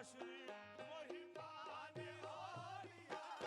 حشری محبان اولیاء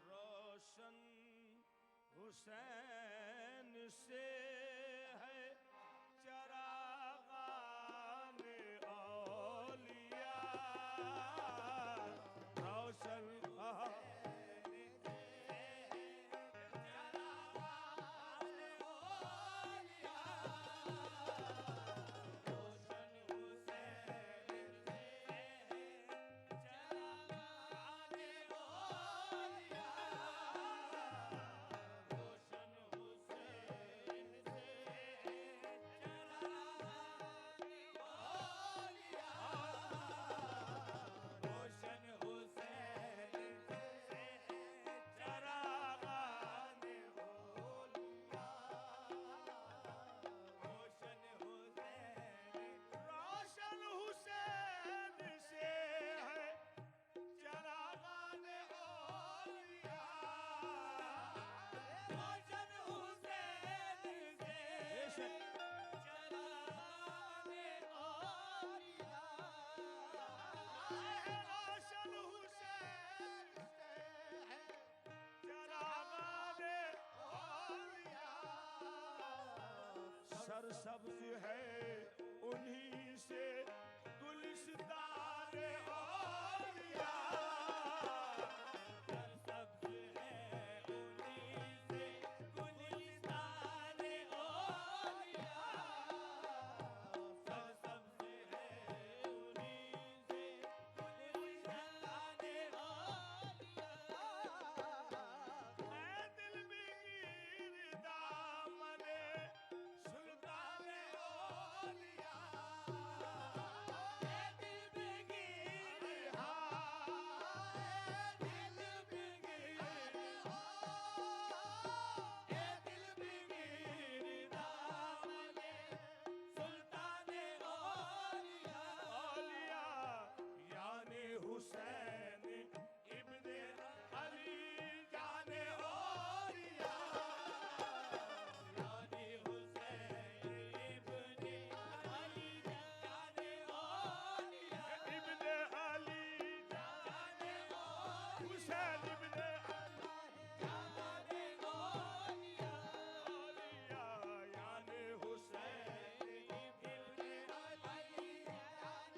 روشن حسین سے ہے چراغان اولیاء روشن سرسبز ہے انہی سے گلستان اولیاء سرسبز ہے انہی سے گلستان اولیاء سرسبز ہے انہی سے گلستان اولیاء اے دل بگیر دامن سلطان اولیاء اے دل بگیر اے دل بگیر اے دل بگیر دامن سلطان اولیاء یعنی حسین ابن علی جان اولیاء یعنی حسین ابن علی جان اولیاء ابن علی جان حسین ابن علی جان اولیاء یعنی حسین ابن علی جان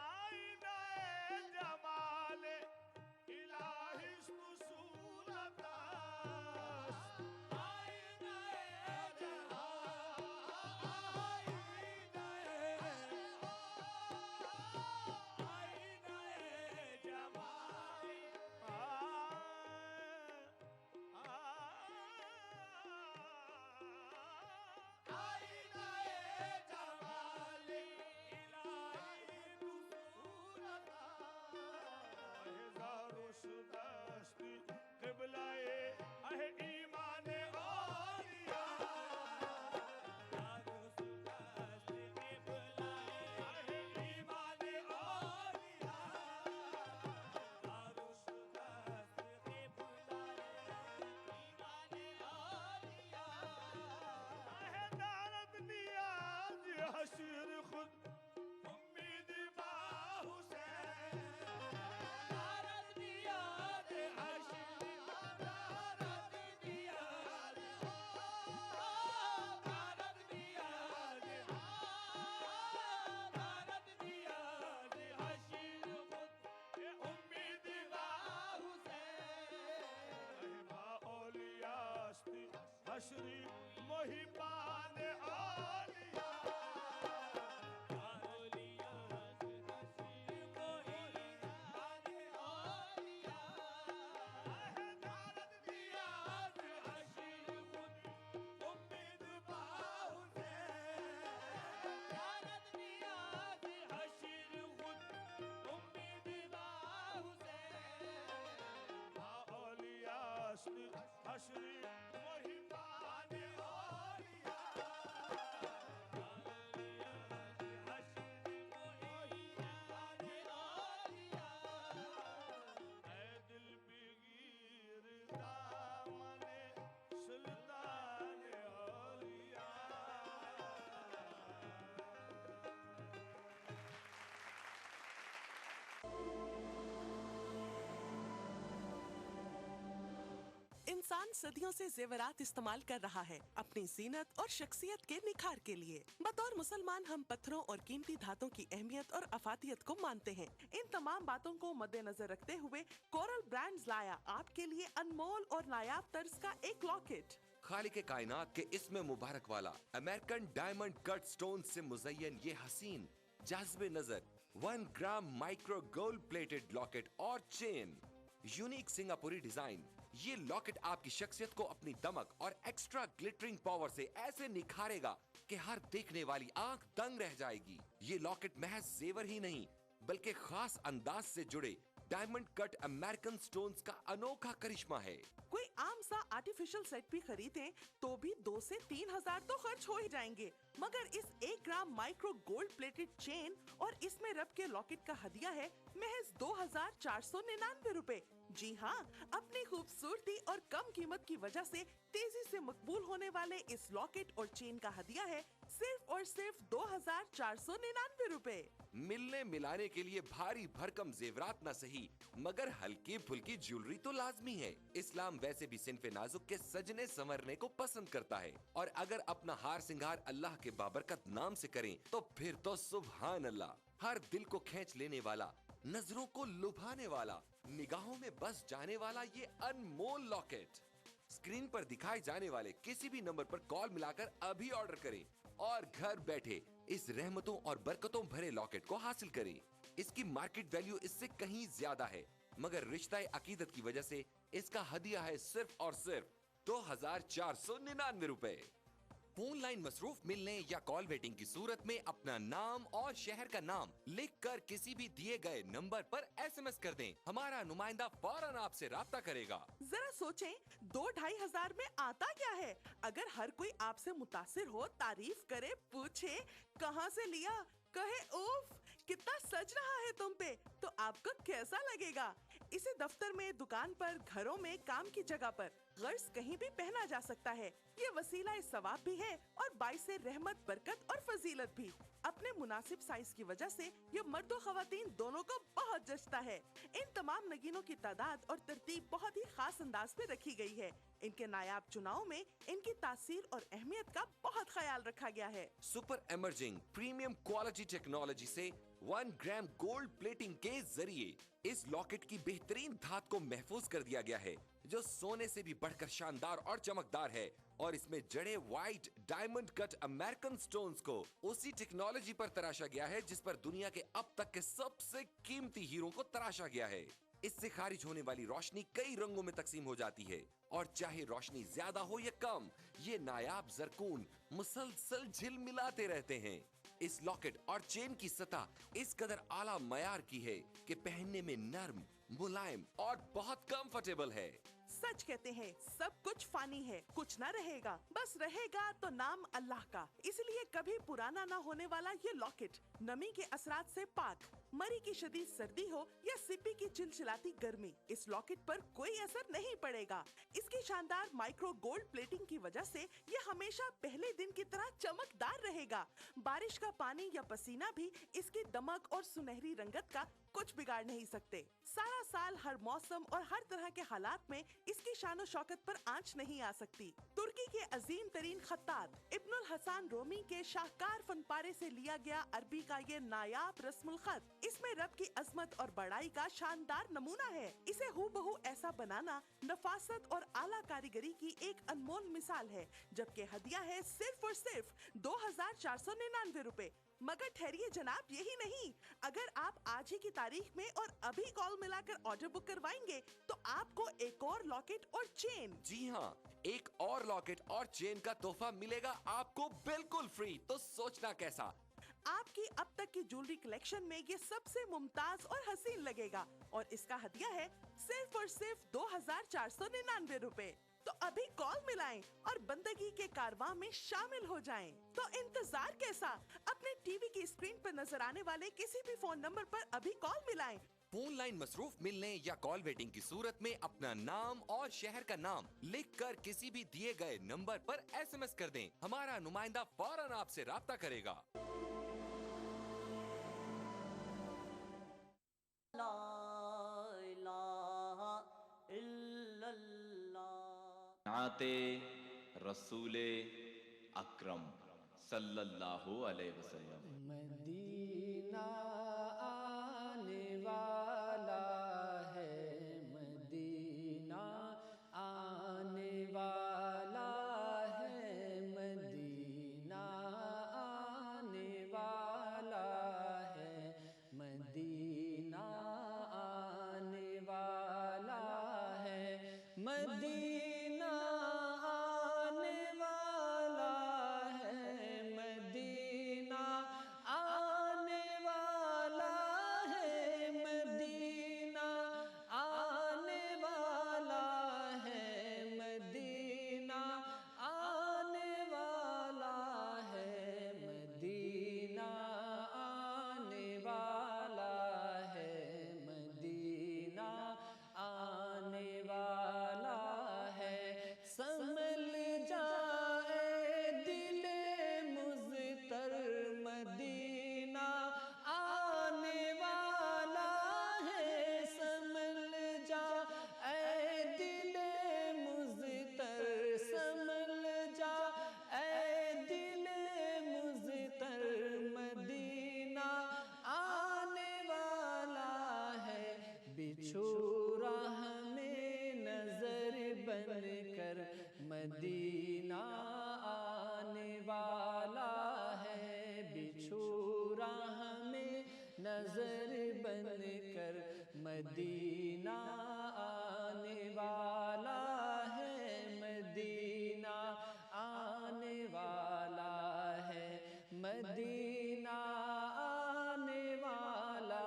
آئینہ جمال الہی صورت است آئینہ جمال قبلائے اہ ایمان اولیاء دارس دست قبلائے اہ ایمان اولیاء دارس دست قبلائے ایمان اولیاء اہ دارت نیاز حشر خود امید با حسین دارت نیاز حشر دارت نیاز دارت نیاز دارت نیاز حشر خود امید با حسین با اولیاء است حشری محبان اولیاء اولیاء است حشری محبان اولیاء हश्री मोहिबान इंसान सदियों से जेवरात इस्तेमाल कर रहा है अपनी जीनत और शख्सियत के निखार के लिए। बतौर मुसलमान हम पत्थरों और कीमती धातों की अहमियत और अफादियत को मानते हैं। इन तमाम बातों को मद्देनजर रखते हुए कोरल ब्रांड्स लाया आपके लिए अनमोल और नायाब तर्ज का एक लॉकेट। खालिक कायनात के इसमें मुबारक वाला अमेरिकन डायमंड कट स्टोन से मुज़य्यन ये हसीन जाज़बे नजर 1 ग्राम माइक्रो गोल्ड प्लेटेड लॉकेट और चेन। यूनिक सिंगापुरी डिजाइन, ये लॉकेट आपकी शख्सियत को अपनी दमक और एक्स्ट्रा ग्लिटरिंग पावर से ऐसे निखारेगा कि हर देखने वाली आंख दंग रह जाएगी। ये लॉकेट महज जेवर ही नहीं बल्कि खास अंदाज से जुड़े डायमंड कट अमेरिकन स्टोन्स का अनोखा करिश्मा है। कोई आम सा आर्टिफिशियल सेट भी खरीदें तो भी 2 से 3 हजार तो खर्च हो ही जाएंगे, मगर इस 1 ग्राम माइक्रो गोल्ड प्लेटेड चेन और इसमें रब के लॉकेट का हदिया है महज 2,499 रुपए। जी हाँ, अपनी खूबसूरती और कम कीमत की वजह से तेजी से मकबूल होने वाले इस लॉकेट और चेन का हदिया है सिर्फ और सिर्फ 2,499 रुपए। मिलने मिलाने के लिए भारी भरकम जेवरात न सही मगर हल्की फुल्की ज्वेलरी तो लाजमी है। इस्लाम वैसे भी सिनफे नाजुक के सजने संवरने को पसंद करता है और अगर अपना हार सिंगार अल्लाह के बाबरकत नाम से करें तो फिर तो सुभान अल्लाह। हर दिल को खींच लेने वाला, नजरों को लुभाने वाला, निगाहों में बस जाने वाला ये अनमोल लॉकेट स्क्रीन पर दिखाए जाने वाले किसी भी नंबर पर कॉल मिलाकर अभी ऑर्डर करें और घर बैठे इस रहमतों और बरकतों भरे लॉकेट को हासिल करें। इसकी मार्केट वैल्यू इससे कहीं ज्यादा है मगर रिश्ता अकीदत की वजह से इसका हदिया है सिर्फ और सिर्फ 2,499 रुपए। फोन लाइन मसरूफ मिलने या कॉल वेटिंग की सूरत में अपना नाम और शहर का नाम लिखकर किसी भी दिए गए नंबर पर SMS कर दें। हमारा नुमाइंदा फौरन आपसे राब्ता करेगा। जरा सोचें, 2-2.5 हजार में आता क्या है? अगर हर कोई आपसे मुतासिर हो, तारीफ करे, पूछे कहाँ से लिया, कहे उफ कितना सज रहा है तुम पे, तो आपको कैसा लगेगा? इसे दफ्तर में, दुकान पर, घरों में, काम की जगह पर गर्ज कहीं भी पहना जा सकता है। ये वसीला सवाब भी है और बाइस रहमत, बरकत और फजीलत भी। अपने मुनासिब साइज की वजह से ये मर्द और खवातीन दोनों को बहुत जचता है। इन तमाम नगीनों की तादाद और तरतीब बहुत ही खास अंदाज में रखी गई है। इनके नायाब चुनाव में इनकी तासीर और अहमियत का बहुत ख्याल रखा गया है। Super emerging premium quality technology से 1 ग्राम गोल्ड प्लेटिंग के जरिए इस लॉकेट की बेहतरीन धात को महफूज कर दिया गया है जो सोने से भी बढ़कर शानदार और चमकदार है और इसमें जड़े white diamond cut American stones को उसी टेक्नोलॉजी पर तराशा गया है जिस पर दुनिया के अब तक के सबसे कीमती हीरो को तराशा गया है। इससे खारिज होने वाली रोशनी कई रंगों में तकसीम हो जाती है और चाहे रोशनी ज्यादा हो या कम, ये नायाब जरकून मुसलसल झिलमिलाते रहते हैं। इस लॉकेट और चेन की सतह इस कदर आला मयार की है कि पहनने में नर्म, मुलायम और बहुत कंफर्टेबल है। सच कहते हैं, सब कुछ फानी है, कुछ न रहेगा, बस रहेगा तो नाम अल्लाह का। इसलिए कभी पुराना न होने वाला ये लॉकेट नमी के असरात से पाक, मरी की शदीद सर्दी हो या सिप्पी की चिलचिलाती गर्मी, इस लॉकेट पर कोई असर नहीं पड़ेगा। इसकी शानदार माइक्रो गोल्ड प्लेटिंग की वजह से ये हमेशा पहले दिन की तरह चमकदार रहेगा। बारिश का पानी या पसीना भी इसकी दमक और सुनहरी रंगत का कुछ बिगाड़ नहीं सकते। सारा साल, हर मौसम और हर तरह के हालात में इसकी शान और शौकत पर आंच नहीं आ सकती। तुर्की के अजीम तरीन खत्तात इब्नुल हसन रोमी के शाहकार फनपारे से लिया गया अरबी का ये नायाब रस्मुल खत इसमें रब की अजमत और बड़ाई का शानदार नमूना है। इसे हूबहू ऐसा बनाना नफासत और आला कारीगरी की एक अनमोल मिसाल है, जबकि हदिया है सिर्फ और सिर्फ 2,499 रुपए। मगर ठहरिए जनाब, यही नहीं, अगर आप आज ही की तारीख में और अभी कॉल मिलाकर ऑर्डर बुक करवाएंगे तो आपको एक और लॉकेट और चेन, जी हाँ, एक और लॉकेट और चेन का तोहफा मिलेगा आपको बिल्कुल फ्री। तो सोचना कैसा? आपकी अब तक की ज्वेलरी कलेक्शन में ये सबसे मुमताज और हसीन लगेगा और इसका हदिया है सिर्फ और सिर्फ 2,499 रुपए। तो अभी कॉल मिलाएं और बंदगी के कारवां में शामिल हो जाएं। तो इंतजार कैसा? अपने टीवी की स्क्रीन पर नजर आने वाले किसी भी फोन नंबर पर अभी कॉल मिलाएं। फोन लाइन मसरूफ मिलने या कॉल वेटिंग की सूरत में अपना नाम और शहर का नाम लिखकर किसी भी दिए गए नंबर पर SMS कर दें। हमारा नुमाइंदा फौरन आपसे राब्ता करेगा। ला इलाहा इल्लल्लाह। नाते रसूले अकरम सल्लल्लाहु अलैहि वसल्लम। मदीना आने वाला है, मदीना आने वाला है, मदीना आने वाला है, मदीना आने वाला है, मदीना आने वाला है, मदीना आने वाला है, मदीना आने वाला है, मदीना आने वाला है, मदीना आने वाला है, मदीना आने वाला है। संभल जाए दिले मुज़तर, मदीना आने वाला है। संभल जाए दिले मुज़तर, संभल जाए दिले मुज़तर, मदीना आने वाला है। बिछू राह में नजर बनकर, मदीना आने वाला है। बिछू राह में नजर बनकर, मदीना आने वाला है, मदीना आने वाला है, मदीना आने वाला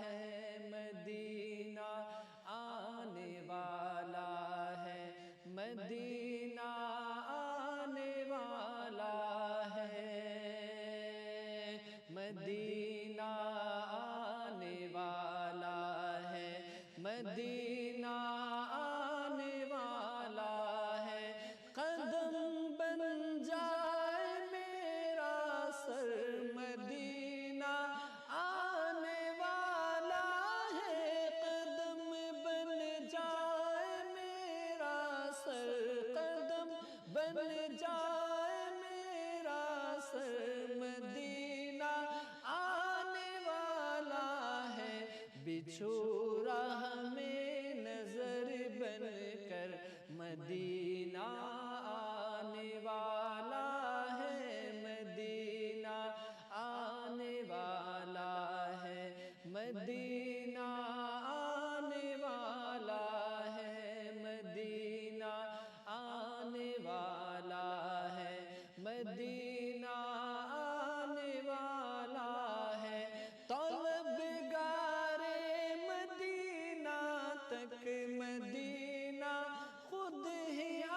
है, मदीना आने वाला है, मदीना आने वाला है, मदीना आने वाला है, मदीना आने वाला है। कदम बन जाए मेरा सर, मदीना आने वाला है। कदम बन जाए मेरा सर, कदम बन जाए मेरा सर, मदीना आने वाला है। बिछू राह में नजर बनकर, मदीना आने वाला है, मदीना आने वाला है, मदीना आने वाला है, मदीना आने वाला है, मदीना आने वाला है। तलबगारे मदीना तक मदीना खुद ही आ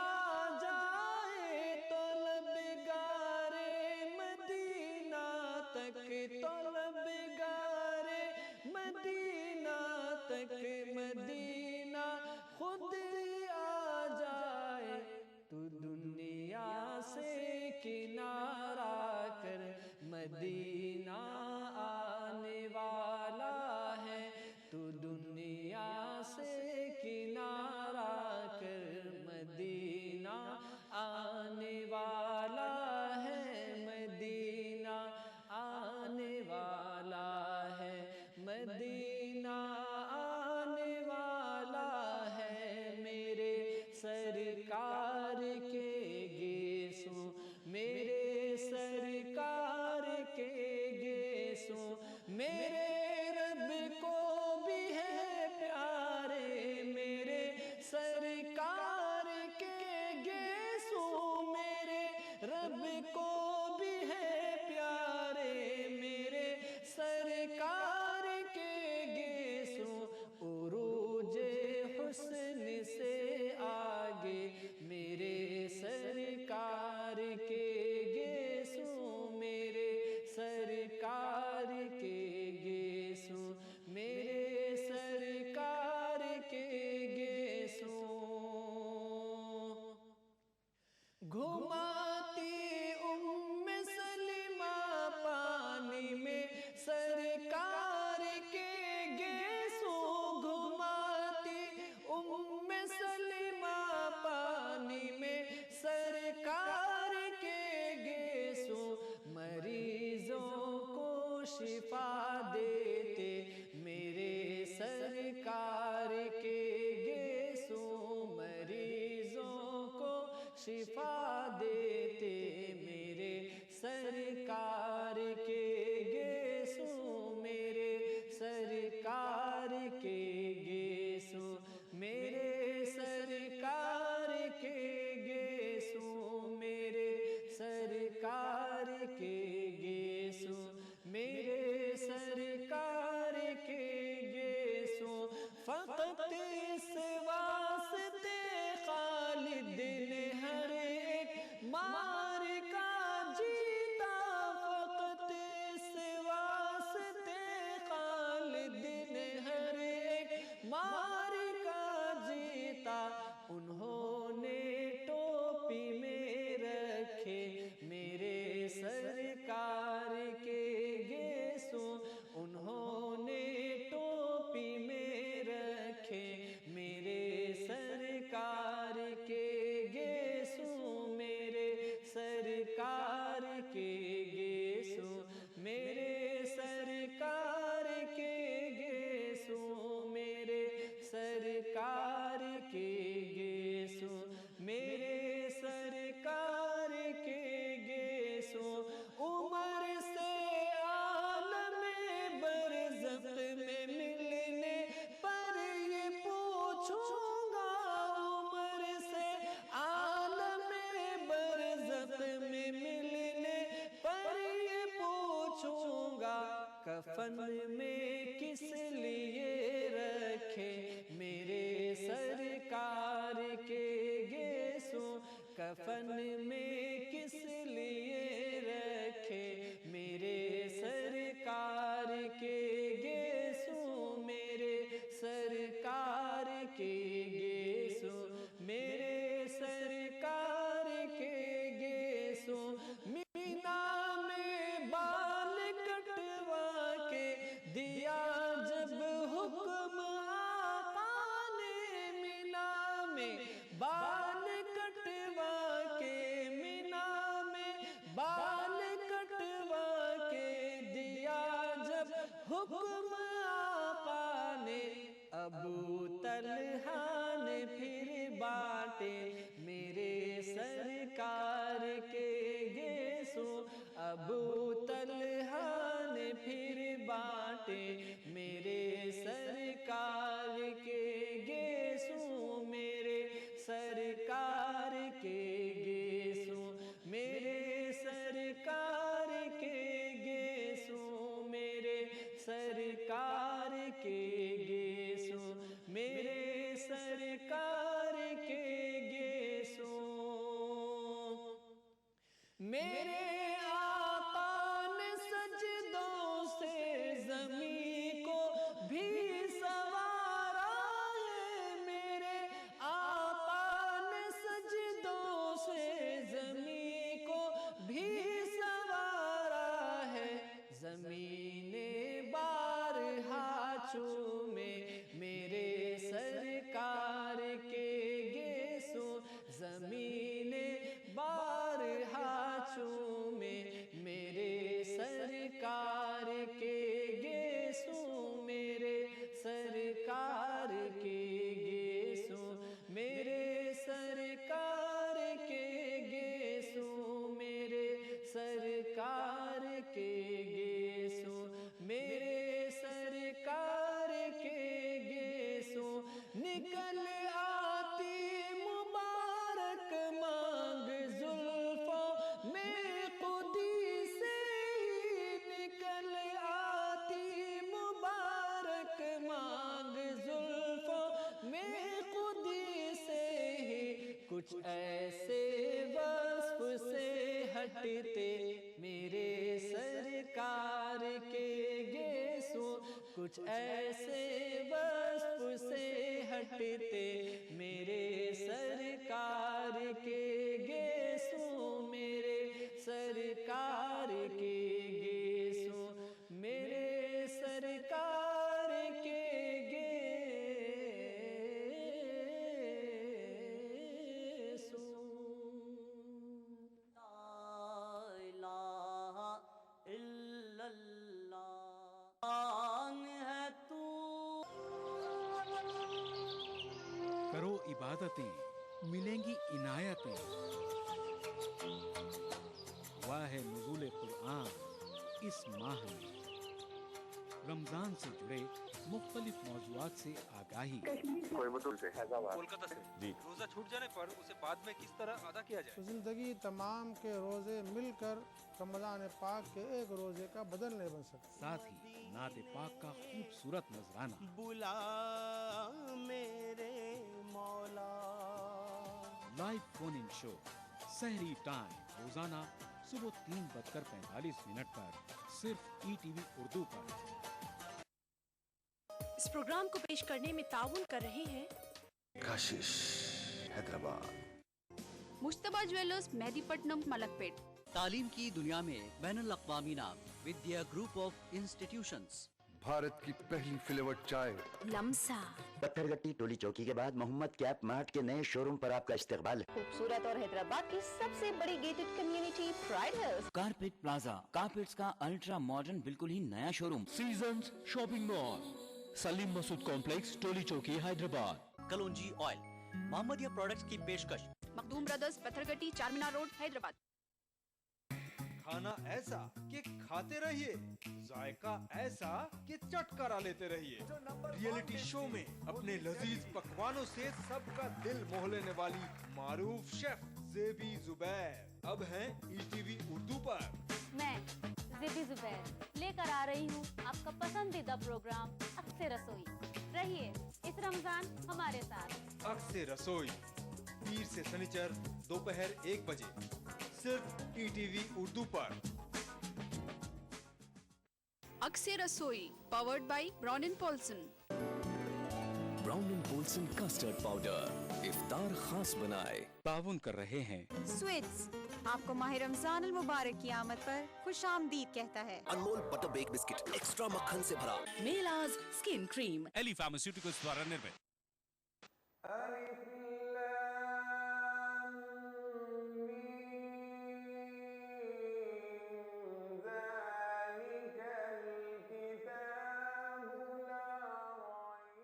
जाए। तलबगारे मदीना तक, तलबगारे मदीना तक, मदीना खुद आ जाए। तू दुनिया से किनारा कर, मदीना आने वाला है। तू दुनिया से किनारा कर, मदीना आने वाला है, मदीना आने वाला है, मदीना आने वाला है। मेरे सरकार के गेसों, मेरे सरकार के شفا دیتے میرے سرکار کے گیسوں میرے سرکار کے گیسوں میرے سرکار کے گیسوں میرے سرکار کے گیسوں میرے سرکار کے گیسوں فقط اس واسطے خالد نے ہر ایک مار کا جیتا فقط اس واسطے خالد نے ہر ایک مار کا جیتا انہوں نے ٹوپی میں رکھے میرے سرکار کے گیسوں انہوں نے ٹوپی میں رکھے میرے سرکار کے گیسوں میرے سرکار کے گیسوں میرے سرکار کے گیسوں میرے سرکار کے گیسوں میرے سرکار کے گیسوں عمر سے عالم برزخ میں ملنے پر یہ پوچھوں گا عمر سے عالم برزخ میں ملنے پر یہ پوچھوں گا کفن میں کس لیے رکھے میرے سرکار کے گیسوں کفن میں کس لیے رکھے میرے سرکار کے گیسوں میرے سرکار کے گیسوں میرے سرکار کے گیسوں مینا میں بال کٹوا کے دیا جب حکم آقا نے مینا میں بال کٹوا کے مینا میں بال کٹوا کے دیا جب حکم آقا نے ابو طلحہ نے پھر بانٹے میرے سرکار کے گیسوں ابو طلحہ نے پھر بانٹے میرے سرکار کے گیسوں میرے سرکار کے گیسوں میرے سرکار کے گیسوں میرے سرکار کے گیسوں میرے سرکار کے گیسوں میرے آقا نے سجدوں سے زمین کو بھی سنوارا ہے میرے آقا نے سجدوں سے زمین کو بھی سنوارا ہے زمین بارہا چومے میرے سرکار کے گیسوں زمین بارہا چومے میرے سرکار کے گیسوں میرے سرکار کے گیسوں میرے سرکار کے گیسوں میرے سرکار کے گیسوں میرے سرکار کے گیسوں نکل آتی مبارک مانگ زلفوں میں خودی سے ہی نکل آتی مبارک مانگ زلفوں میں خودی سے ہی کچھ ایسے وصف سے ہٹتے میرے سرکار کے گیسوں کچھ ایسے وصف سے ہٹتے میرے سرکار کے گیسوں میرے سرکار کے گیسوں میرے سرکار کے گیسوں کرو عبادتیں मिलेंगी इनायतें। हुआ है नुज़ूल कुरान इस माह में। रमजान से जुड़े मुख्तलिफ मौज़ूआत से आगाही। कोलकाता से रोजा छूट जाने पर उसे बाद में किस तरह अदा किया जाए? जिंदगी तमाम के रोजे मिलकर रमजान पाक के एक रोजे का बदल नहीं बन सकते। साथ ही नात पाक का खूबसूरत नजराना। बुला मेरे मौला। लाइव फोन इन शो सहरी टाइम रोजाना सुबह 3:45 पर सिर्फ ETV उर्दू पर। इस प्रोग्राम को पेश करने में ताउन कर रहे हैं काशिश हैदराबाद, मुश्तबा ज्वेलर्स मेहदीपट्टनम मलकपेट। तालीम की दुनिया में बैनुल अक़वामी नाम Vidya group of institutions. Bharat की पहली फ्लेवर्ड चाय लम्सा। पत्थरगट्टी टोली चौकी के बाद मोहम्मद कैप मार्ट के नए शोरूम पर आपका इस्तकबाल है। खूबसूरत और हैदराबाद की सबसे बड़ी gated community Pride Hills. Carpet plaza, carpets का अल्ट्रा मॉडर्न बिल्कुल ही नया showroom. Seasons shopping mall, Salim Masood complex, Toli Chowki, Hyderabad. कलौंजी ऑयल, मोहम्मदिया प्रोडक्ट्स की पेशकश। Makhdoom brothers, Pathergatti, Charminar road, Hyderabad. खाना ऐसा कि खाते रहिए, जायका ऐसा कि चटकारा लेते रहिए। रियलिटी शो में अपने लजीज पकवानों से सबका दिल मोह लेने वाली मारूफ शेफ ज़ेबी ज़ुबैर अब हैं ETV उर्दू पर। मैं ज़ेबी ज़ुबैर लेकर आ रही हूँ आपका पसंदीदा प्रोग्राम अक्से रसोई। रहिए इस रमजान हमारे साथ। अक्से रसोई पीर से शनिचर दोपहर 1 बजे सिर्फ ETV उर्दू पर। अक्से रसोई powered by brown and Polson. Brown and Polson custard powder इफ्तार खास बनाए। ताउन कर रहे हैं स्वीट्स, आपको माह रमजान अल मुबारक की आमद पर खुश आमदीद कहता है। Anmol butter bake biscuit extra मक्खन से भरा। मेलाज स्किन क्रीम एली फार्मास्यूटिकल्स द्वारा निर्मित।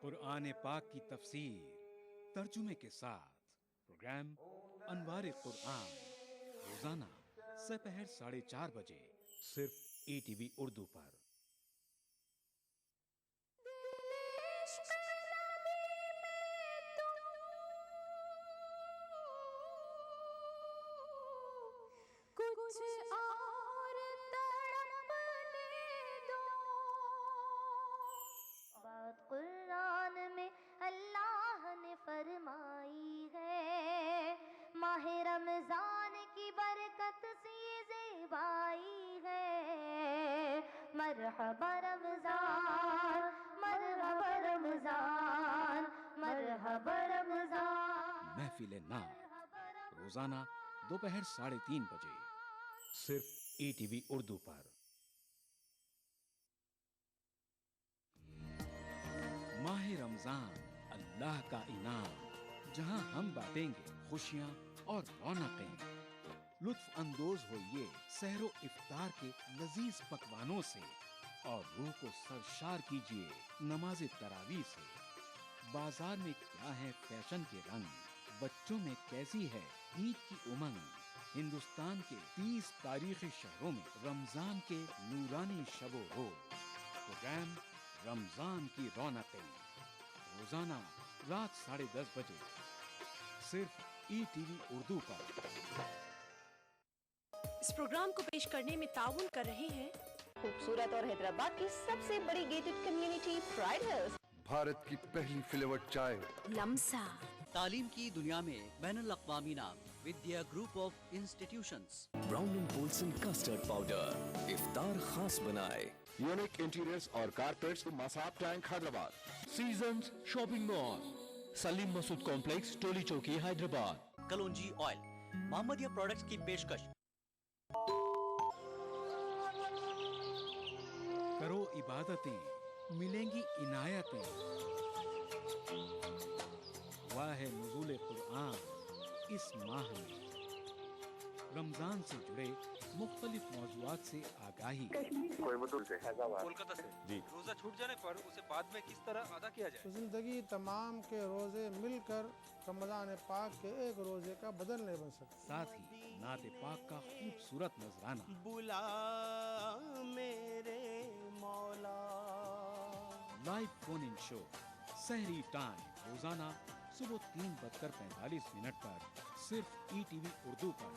कुरान पाक की तफसीर तर्जुमे के साथ प्रोग्राम अनवार कुरान रोजाना दोपहर 4:30 बजे सिर्फ ETV उर्दू पर। कुछ और तड़पने दो। बात कुरान में अल्लाह ने फरमाई है, माह रमजान की बरकत सी ज़ेबाई है। मरहबा रमजान, मरहबा रमजान, मरहबा रमजान। महफिल नात रोजाना दोपहर 3:30 बजे सिर्फ ETV उर्दू पर। माह रमजान अल्लाह का इनाम, जहां हम बांटेंगे खुशियां और रौनकें। लुत्फ अंदोज होइए सहरो इफ्तार के लजीज पकवानों से और रूह को सरशार कीजिए नमाज तरावी से। बाजार में क्या है फैशन के रंग, बच्चों में कैसी है ईद की उमंग। हिंदुस्तान के 30 तारीखी शहरों में रमजान के नूरानी शबो रोज। प्रोग्राम रमजान की रौनकें रोजाना रात 10:30 बजे सिर्फ ETV उर्दू पर। इस प्रोग्राम को पेश करने में ताउन कर रहे हैं खूबसूरत और हैदराबाद की सबसे बड़ी gated community Pride hills. Bharat की पहली फ्लेवर्ड चाय लम्सा। तालीम की दुनिया में बैनुल अक़वामी नाम Vidya group of institutions. Brown and Polson custard powder इफ्तार खास बनाए। यूनिक इंटीरियर्स और carpets Masab tank Hyderabad. Seasons shopping mall, Salim Masood complex, Toli Chowki, Hyderabad. कलौंजी ऑयल, मोहम्मदिया प्रोडक्ट्स की पेशकश। करो इबादतें, मिलेंगी इनायतें। हुआ है नुज़ूल कुरान इस माह में। रमजान से जुड़े मुख्तलिफ मौजुआत से आगाही, कोलकाता से जी रोजा छूट जाने पर उसे बाद में किस तरह अदा किया जाए? जिंदगी तमाम के रोजे मिलकर रमजान पाक के एक रोजे का बदल नहीं बन सकते। साथ ही नाते पाक का खूबसूरत नजराना। बुला मेरे मौला। लाइव फोन इन शो सहरी टाइम रोजाना सुबह 3:45 पर सिर्फ ETV उर्दू पर।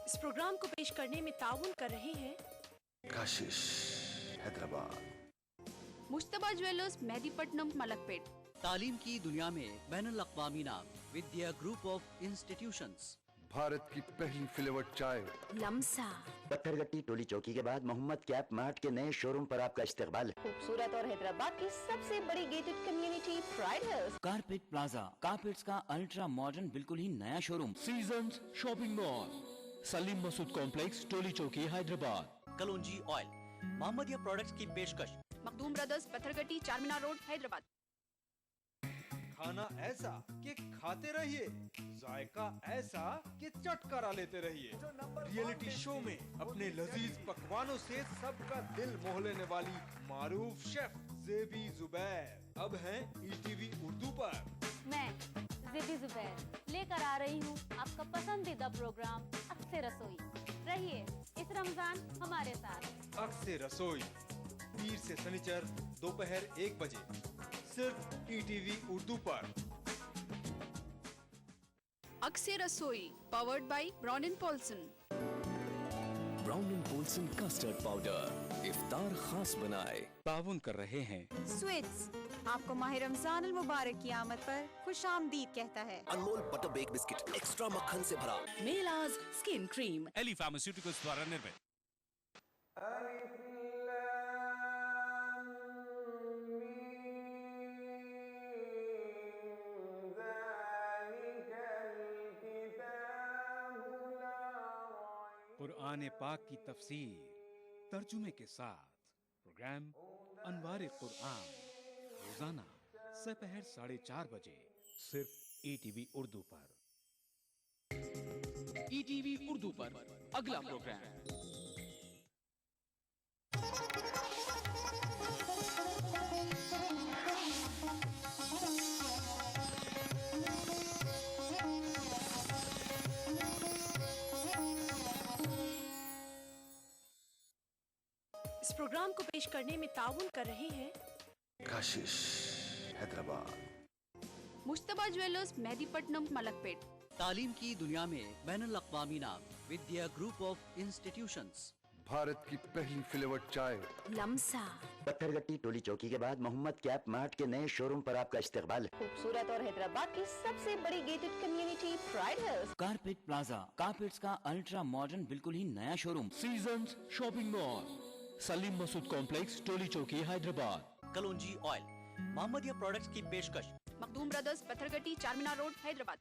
इस प्रोग्राम को पेश करने में ताउन कर रहे हैं काशिश हैदराबाद, मुश्तबा ज्वेलर्स मेहदीपट्टनम मलकपेट। तालीम की दुनिया में बैनुल अक़वामी नाम Vidya group of institutions. Bharat की पहली फ्लेवर्ड चाय लम्सा। पत्थरगट्टी टोली चौकी के बाद मोहम्मद कैप मार्ट के नए शोरूम पर आपका इस्तकबाल है। खूबसूरत और हैदराबाद की सबसे बड़ी gated community pride house. Carpet plaza, carpets का अल्ट्रा मॉडर्न बिल्कुल ही नया showroom. Seasons shopping mall, Salim Masood complex, Toli Chowki, Hyderabad. कलौंजी ऑयल, मोहम्मदिया प्रोडक्ट्स की पेशकश। Makhdoom brothers, Pathergatti, Charminar road, Hyderabad. खाना ऐसा कि खाते रहिए, जायका ऐसा कि चटकारा लेते रहिए। रियलिटी शो में अपने लजीज पकवानों से सबका दिल मोह लेने वाली मारूफ शेफ ज़ेबी ज़ुबैर अब हैं ETV उर्दू पर। मैं ज़ेबी ज़ुबैर लेकर आ रही हूँ आपका पसंदीदा प्रोग्राम अक्से रसोई। रहिए इस रमजान हमारे साथ। अक्से रसोई पीर से शनिचर दोपहर 1 बजे सिर्फ ETV उर्दू पर। अक्से रसोई powered by brown and Polson. Brown and Polson custard powder इफ्तार खास बनाए। ताउन कर रहे हैं स्वीट्स, आपको माह रमजान अल मुबारक की आमद पर खुश आमदीद कहता है। Anmol butter bake biscuit extra मक्खन से भरा। मेलाज स्किन क्रीम, एली फार्मास्यूटिकल्स द्वारा निर्मित। कुरान पाक की तफसीर तर्जुमे के साथ प्रोग्राम अनवार कुरान रोजाना दोपहर 4:30 बजे सिर्फ ETV उर्दू पर। ETV उर्दू पर अगला प्रोग्राम इस प्रोग्राम को पेश करने में ताउन कर रहे हैं काशिश हैदराबाद, मुश्तबा ज्वेलर्स मेहदीपट्टनम मलकपेट। तालीम की दुनिया में बैनुल अक़वामी नाम Vidya group of institutions. Bharat की पहली फ्लेवर्ड चाय लम्सा। पत्थरगट्टी टोली चौकी के बाद मोहम्मद कैप मार्ट के नए शोरूम पर आपका इस्तकबाल है। खूबसूरत और हैदराबाद की सबसे बड़ी gated community pride house. Carpet plaza, carpets का अल्ट्रा मॉडर्न बिल्कुल ही नया showroom. Seasons shopping mall, Salim Masood complex, Toli Chowki, Hyderabad. कलौंजी ऑयल, मोहम्मदिया प्रोडक्ट्स की पेशकश। Makhdoom brothers, Pathergatti, Charminar road, Hyderabad.